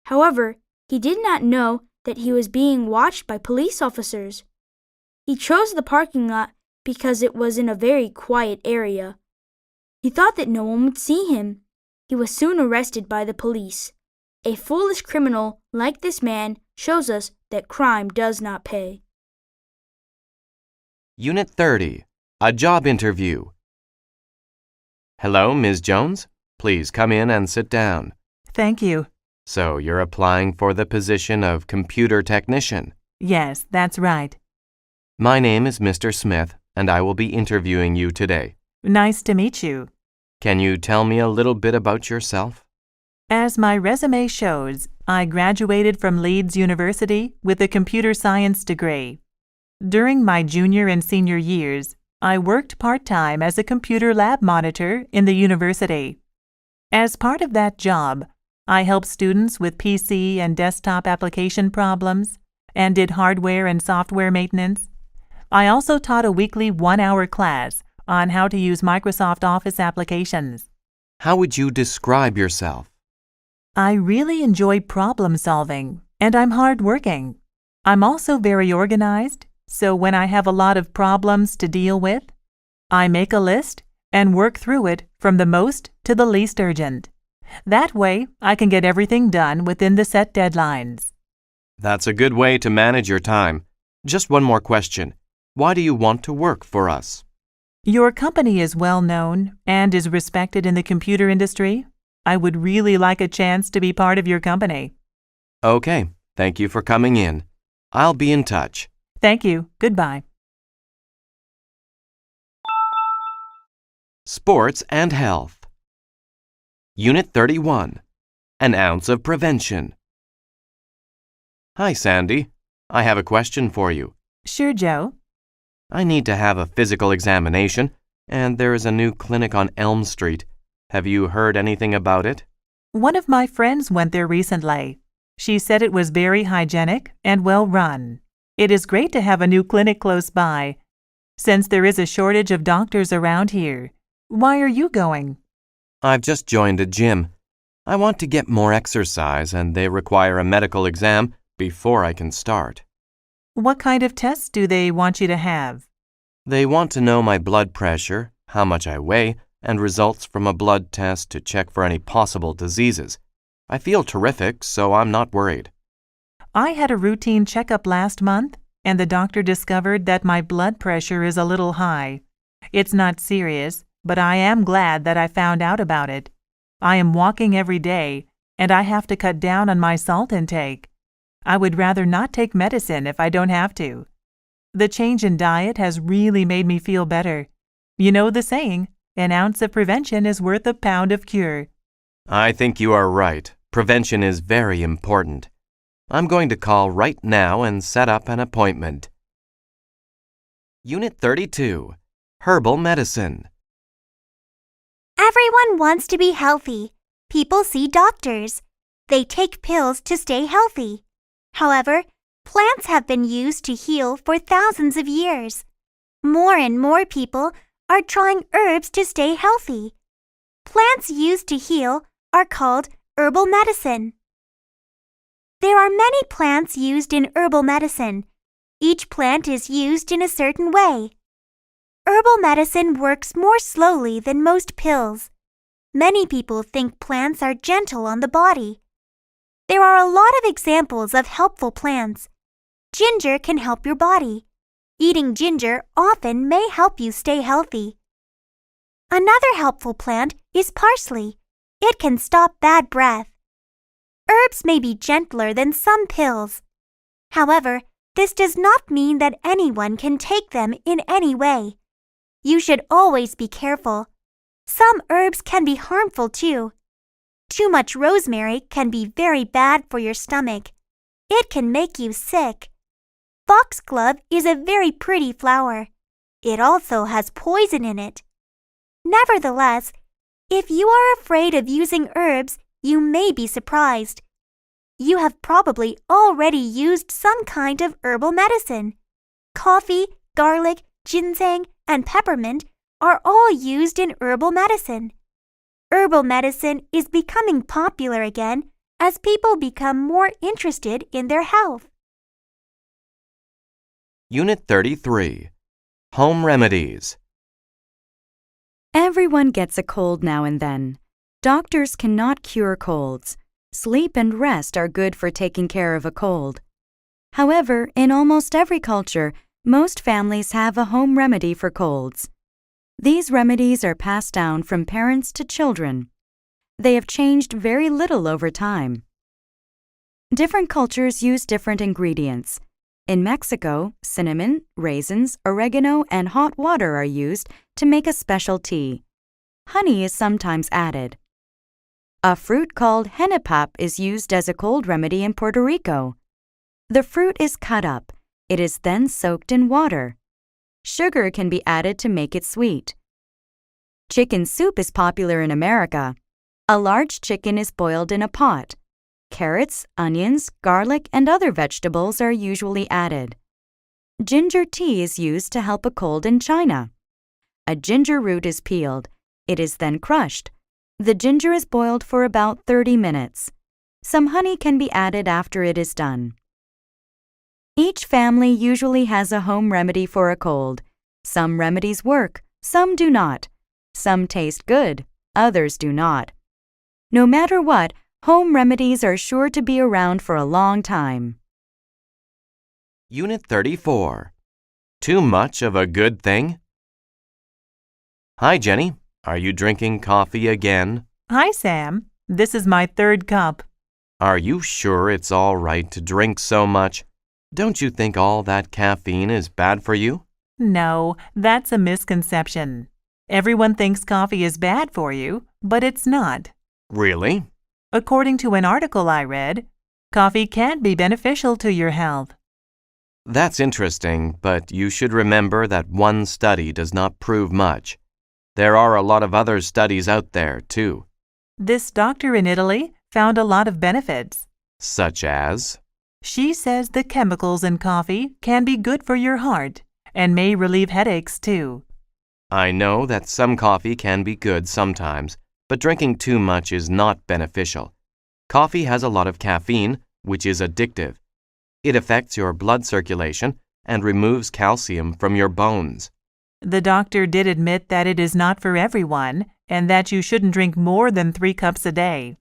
However, he did not know that he was being watched by police officers. He chose the parking lot because it was in a very quiet area. He thought that no one would see him. He was soon arrested by the police. A foolish criminal like this man shows us that crime does not pay. Unit 30. A job interview. Hello, Ms. Jones. Please come in and sit down. Thank you. So you're applying for the position of computer technician? Yes, that's right. My name is Mr. Smith, and I will be interviewing you today. Nice to meet you. Can you tell me a little bit about yourself? As my resume shows, I graduated from Leeds University with a computer science degree. During my junior and senior years, I worked part-time as a computer lab monitor in the university. As part of that job, I helped students with PC and desktop application problems and did hardware and software maintenance. I also taught a weekly 1-hour class on how to use Microsoft Office applications. How would you describe yourself? I really enjoy problem solving, and I'm hardworking. I'm also very organized, so when I have a lot of problems to deal with, I make a list and work through it from the most to the least urgent. That way, I can get everything done within the set deadlines. That's a good way to manage your time. Just one more question. Why do you want to work for us? Your company is well known and is respected in the computer industry. I would really like a chance to be part of your company. Okay, thank you for coming in. I'll be in touch. Thank you. Goodbye. Sports and Health. Unit 31. An ounce of prevention. Hi, Sandy. I have a question for you. Sure, Joe. I need to have a physical examination, and there is a new clinic on Elm Street. Have you heard anything about it? One of my friends went there recently. She said it was very hygienic and well run. It is great to have a new clinic close by, since there is a shortage of doctors around here. Why are you going? I've just joined a gym. I want to get more exercise, and they require a medical exam before I can start. What kind of tests do they want you to have? They want to know my blood pressure, how much I weigh, and results from a blood test to check for any possible diseases. I feel terrific, so I'm not worried. I had a routine checkup last month, and the doctor discovered that my blood pressure is a little high. It's not serious, but I am glad that I found out about it. I am walking every day, and I have to cut down on my salt intake. I would rather not take medicine if I don't have to. The change in diet has really made me feel better. You know the saying, an ounce of prevention is worth a pound of cure. I think you are right. Prevention is very important. I'm going to call right now and set up an appointment. Unit 32. Herbal Medicine. Everyone wants to be healthy. People see doctors. They take pills to stay healthy. However, plants have been used to heal for thousands of years. More and more people are trying herbs to stay healthy. Plants used to heal are called herbal medicine. There are many plants used in herbal medicine. Each plant is used in a certain way. Herbal medicine works more slowly than most pills. Many people think plants are gentle on the body. There are a lot of examples of helpful plants. Ginger can help your body. Eating ginger often may help you stay healthy. Another helpful plant is parsley. It can stop bad breath. Herbs may be gentler than some pills. However, this does not mean that anyone can take them in any way. You should always be careful. Some herbs can be harmful too. Too much rosemary can be very bad for your stomach. It can make you sick. Foxglove is a very pretty flower. It also has poison in it. Nevertheless, if you are afraid of using herbs, you may be surprised. You have probably already used some kind of herbal medicine. Coffee, garlic, ginseng, and peppermint are all used in herbal medicine. Herbal medicine is becoming popular again as people become more interested in their health. Unit 33. Home Remedies. Everyone gets a cold now and then. Doctors cannot cure colds. Sleep and rest are good for taking care of a cold. However, in almost every culture, most families have a home remedy for colds. These remedies are passed down from parents to children. They have changed very little over time. Different cultures use different ingredients. In Mexico, cinnamon, raisins, oregano, and hot water are used to make a special tea. Honey is sometimes added. A fruit called henapap is used as a cold remedy in Puerto Rico. The fruit is cut up. It is then soaked in water. Sugar can be added to make it sweet. Chicken soup is popular in America. A large chicken is boiled in a pot. Carrots, onions, garlic, and other vegetables are usually added. Ginger tea is used to help a cold in China. A ginger root is peeled. It is then crushed. The ginger is boiled for about 30 minutes. Some honey can be added after it is done. Each family usually has a home remedy for a cold. Some remedies work, some do not. Some taste good, others do not. No matter what, home remedies are sure to be around for a long time. Unit 34. Too much of a good thing? Hi, Jenny. Are you drinking coffee again? Hi, Sam. This is my third cup. Are you sure it's all right to drink so much? Don't you think all that caffeine is bad for you? No, that's a misconception. Everyone thinks coffee is bad for you, but it's not. Really? According to an article I read, coffee can be beneficial to your health. That's interesting, but you should remember that one study does not prove much. There are a lot of other studies out there, too. This doctor in Italy found a lot of benefits. Such as? She says the chemicals in coffee can be good for your heart and may relieve headaches too. I know that some coffee can be good sometimes, but drinking too much is not beneficial. Coffee has a lot of caffeine, which is addictive. It affects your blood circulation and removes calcium from your bones. The doctor did admit that it is not for everyone and that you shouldn't drink more than 3 cups a day.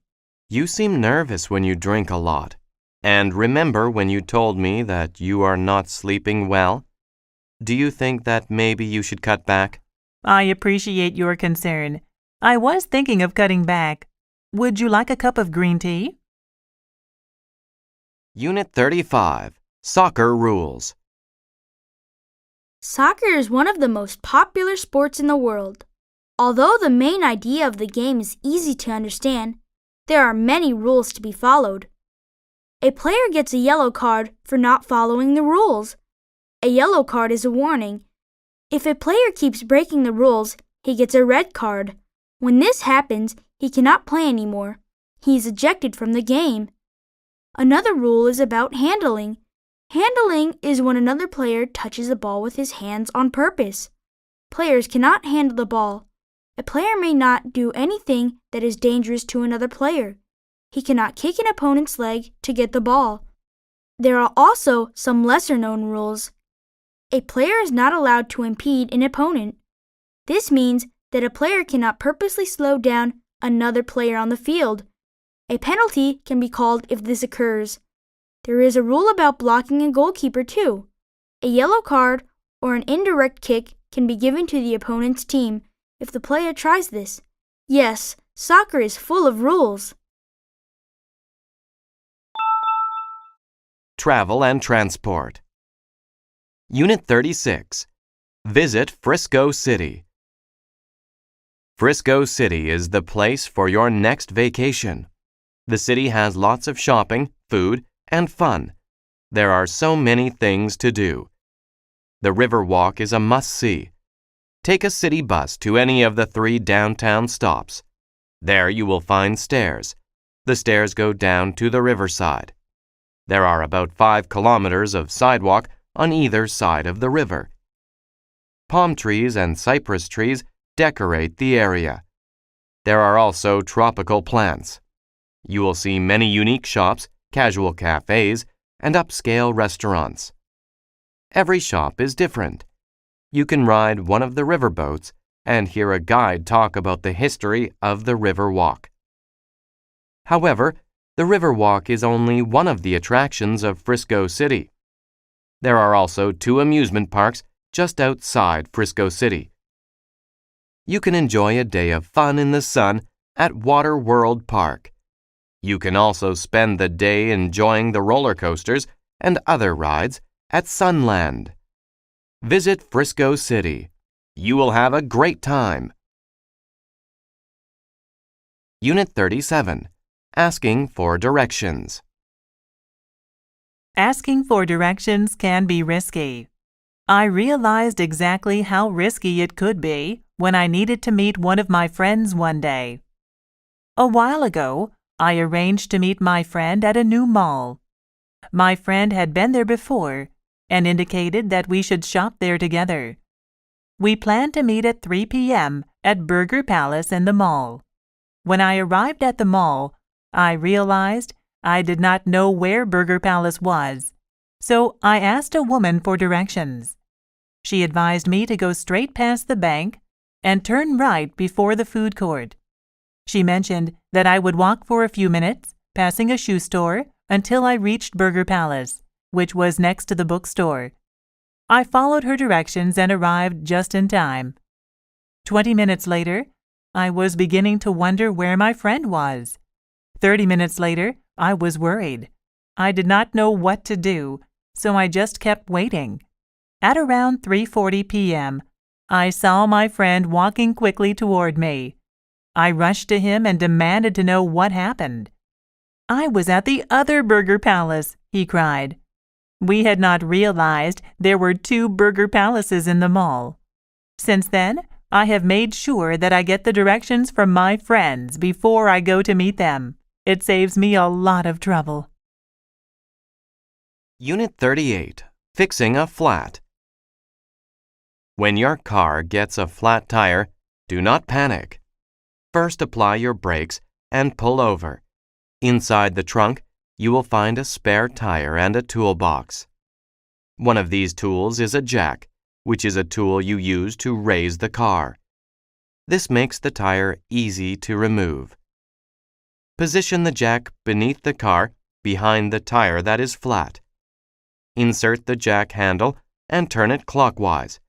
You seem nervous when you drink a lot. And remember when you told me that you are not sleeping well? Do you think that maybe you should cut back? I appreciate your concern. I was thinking of cutting back. Would you like a cup of green tea? Unit 35. Soccer Rules. Soccer is one of the most popular sports in the world. Although the main idea of the game is easy to understand, there are many rules to be followed. A player gets a yellow card for not following the rules. A yellow card is a warning. If a player keeps breaking the rules, he gets a red card. When this happens, he cannot play anymore. He is ejected from the game. Another rule is about handling. Handling is when another player touches the ball with his hands on purpose. Players cannot handle the ball. A player may not do anything that is dangerous to another player. He cannot kick an opponent's leg to get the ball. There are also some lesser-known rules. A player is not allowed to impede an opponent. This means that a player cannot purposely slow down another player on the field. A penalty can be called if this occurs. There is a rule about blocking a goalkeeper too. A yellow card or an indirect kick can be given to the opponent's team if the player tries this. Yes, soccer is full of rules. Travel and Transport. Unit 36. Visit Frisco City. Frisco City is the place for your next vacation. The city has lots of shopping, food, and fun. There are so many things to do. The Riverwalk is a must-see. Take a city bus to any of the 3 downtown stops. There you will find stairs. The stairs go down to the riverside. There are about 5 kilometers of sidewalk on either side of the river. Palm trees and cypress trees decorate the area. There are also tropical plants. You will see many unique shops, casual cafes, and upscale restaurants. Every shop is different. You can ride one of the riverboats and hear a guide talk about the history of the Riverwalk. However, the Riverwalk is only one of the attractions of Frisco City. There are also 2 amusement parks just outside Frisco City. You can enjoy a day of fun in the sun at Water World Park. You can also spend the day enjoying the roller coasters and other rides at Sunland. Visit Frisco City. You will have a great time. Unit 37. Asking for directions. Asking for directions can be risky. I realized exactly how risky it could be when I needed to meet one of my friends one day. A while ago, I arranged to meet my friend at a new mall. My friend had been there before and indicated that we should shop there together. We planned to meet at 3 p.m. at Burger Palace in the mall. When I arrived at the mall, I realized I did not know where Burger Palace was, so I asked a woman for directions. She advised me to go straight past the bank and turn right before the food court. She mentioned that I would walk for a few minutes, passing a shoe store, until I reached Burger Palace, which was next to the bookstore. I followed her directions and arrived just in time. 20 minutes later, I was beginning to wonder where my friend was. 30 minutes later, I was worried. I did not know what to do, so I just kept waiting. At around 3:40 p.m., I saw my friend walking quickly toward me. I rushed to him and demanded to know what happened. "I was at the other Burger Palace," he cried. We had not realized there were 2 Burger Palaces in the mall. Since then, I have made sure that I get the directions from my friends before I go to meet them. It saves me a lot of trouble. Unit 38. Fixing a flat. When your car gets a flat tire, do not panic. First apply your brakes and pull over. Inside the trunk, you will find a spare tire and a toolbox. One of these tools is a jack, which is a tool you use to raise the car. This makes the tire easy to remove. Position the jack beneath the car, behind the tire that is flat. Insert the jack handle and turn it clockwise.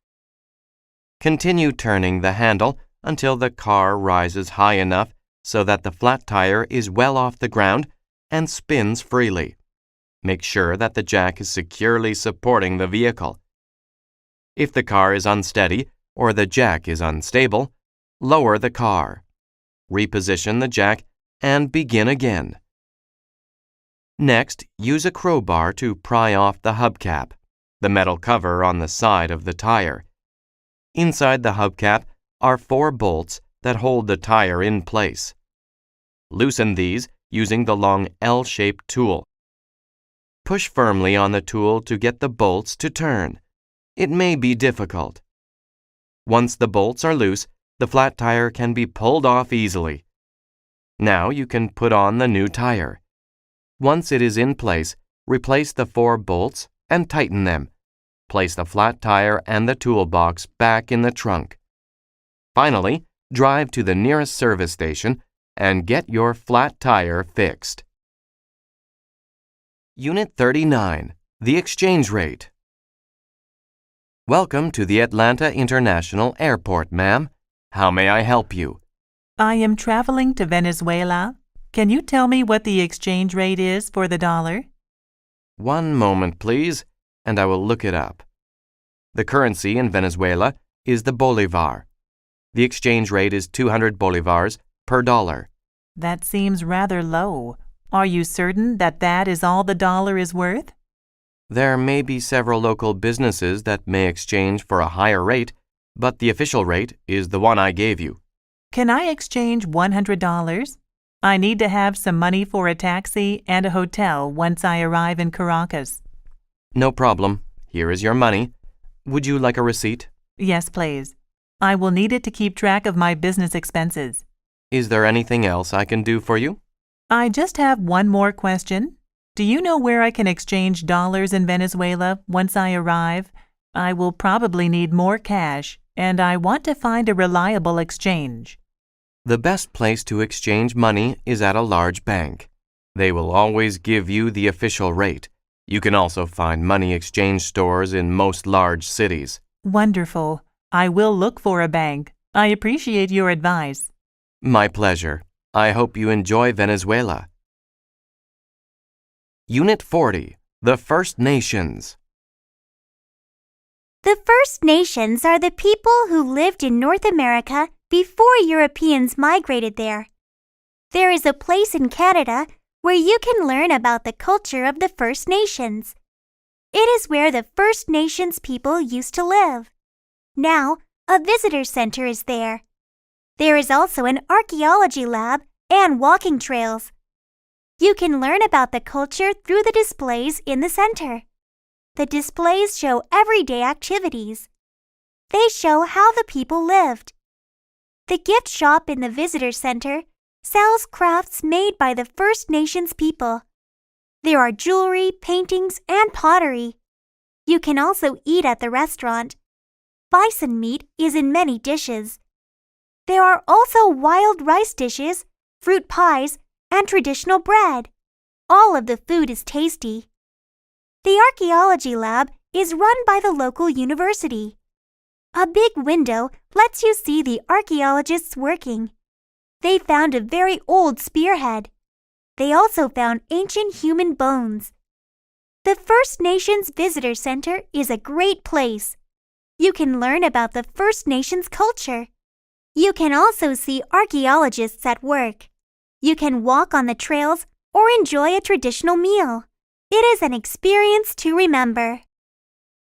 Continue turning the handle until the car rises high enough so that the flat tire is well off the ground and spins freely. Make sure that the jack is securely supporting the vehicle. If the car is unsteady or the jack is unstable, lower the car. Reposition the jack and begin again. Next, use a crowbar to pry off the hubcap, the metal cover on the side of the tire. Inside the hubcap are 4 bolts that hold the tire in place. Loosen these using the long L-shaped tool. Push firmly on the tool to get the bolts to turn. It may be difficult. Once the bolts are loose, the flat tire can be pulled off easily. Now you can put on the new tire. Once it is in place, replace the 4 bolts and tighten them. Place the flat tire and the toolbox back in the trunk. Finally, drive to the nearest service station and get your flat tire fixed. Unit 39. The exchange rate. Welcome to the Atlanta International Airport, ma'am. How may I help you? I am traveling to Venezuela. Can you tell me what the exchange rate is for the dollar? One moment, please, and I will look it up. The currency in Venezuela is the bolivar. The exchange rate is 200 bolivars per dollar. That seems rather low. Are you certain that that is all the dollar is worth? There may be several local businesses that may exchange for a higher rate, but the official rate is the one I gave you. Can I exchange $100? I need to have some money for a taxi and a hotel once I arrive in Caracas. No problem. Here is your money. Would you like a receipt? Yes, please. I will need it to keep track of my business expenses. Is there anything else I can do for you? I just have one more question. Do you know where I can exchange dollars in Venezuela once I arrive? I will probably need more cash, and I want to find a reliable exchange. The best place to exchange money is at a large bank. They will always give you the official rate. You can also find money exchange stores in most large cities. Wonderful. I will look for a bank. I appreciate your advice. My pleasure. I hope you enjoy Venezuela. Unit 40. The First Nations. The First Nations are the people who lived in North America before Europeans migrated there. There is a place in Canada where you can learn about the culture of the First Nations. It is where the First Nations people used to live. Now, a visitor center is there. There is also an archaeology lab and walking trails. You can learn about the culture through the displays in the center. The displays show everyday activities. They show how the people lived. The gift shop in the visitor center sells crafts made by the First Nations people. There are jewelry, paintings, and pottery. You can also eat at the restaurant. Bison meat is in many dishes. There are also wild rice dishes, fruit pies, and traditional bread. All of the food is tasty. The archaeology lab is run by the local university. A big window lets you see the archaeologists working. They found a very old spearhead. They also found ancient human bones. The First Nations Visitor Center is a great place. You can learn about the First Nations culture. You can also see archaeologists at work. You can walk on the trails or enjoy a traditional meal. It is an experience to remember.